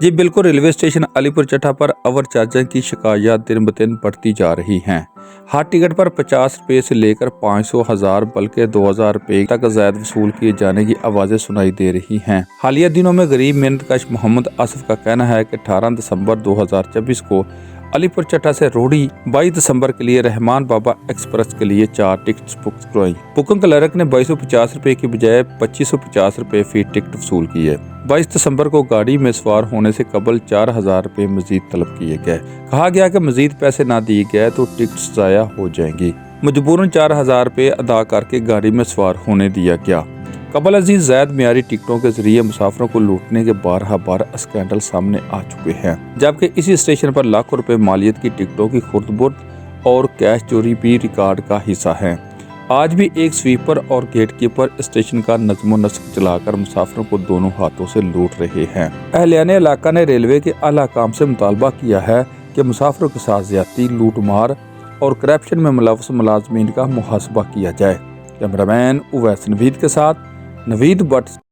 जी बिल्कुल, railway station Alipur चट्टा पर ओवर चार्जिंग की शिकायत दिन ब दिन बढ़ती जा रही हैं। हर टिकट पर 50 रुपये से लेकर 500, 1000 बल्कि 2000 रुपये तक ज़ायद वसूल किए जाने की आवाज़ें सुनाई दे रही हैं। हालिया दिनों में गरीब मेहनतकश मोहम्मद आसिफ का कहना है कि 18 दिसंबर 2024 को अलीपुर चट्टा से रोहड़ी, 22 दिसंबर के लिए रहमान बाबा एक्सप्रेस के लिए 4 टिकट्स बुक करवाई। बुकिंग क्लर्क ने 2250 रुपये की बजाय 2550 रुपये फी टिकट वसूल की है। 22 दिसंबर को गाड़ी में सवार होने से कबल 4000 रुपये मजीद तलब किए गए। कहा गया कि मजीद पैसे ना दिए गए तो टिकट्स ज़ाया हो जाएंगी। मजबूरन 4000 रुपये अदा करके गाड़ी में सवार होने दिया गया। कबल अजीज ज़ायद मियारी टिकटों के जरिए मुसाफिरों को लूटने के बारह स्कैंडल सामने आ चुके हैं, जबकि इसी स्टेशन पर लाखों रुपए मालियत की टिकटों की खुर्द-बुर्द और कैश चोरी भी रिकॉर्ड का हिस्सा है। आज भी एक स्वीपर और गेटकीपर स्टेशन का नज़्मो नस्क चलाकर मुसाफिरों को दोनों हाथों से लूट रहे हैं। अहलियाने इलाका ने रेलवे के आला काम से मुतालबा किया है कि मुसाफिरों के साथ ज्यादती, लूटमार और करप्शन में मुलव्वस मुलाजमीन का मुहासबा किया जाए। कैमरामैन उवैस नवीद के साथ नवीद भट्ट।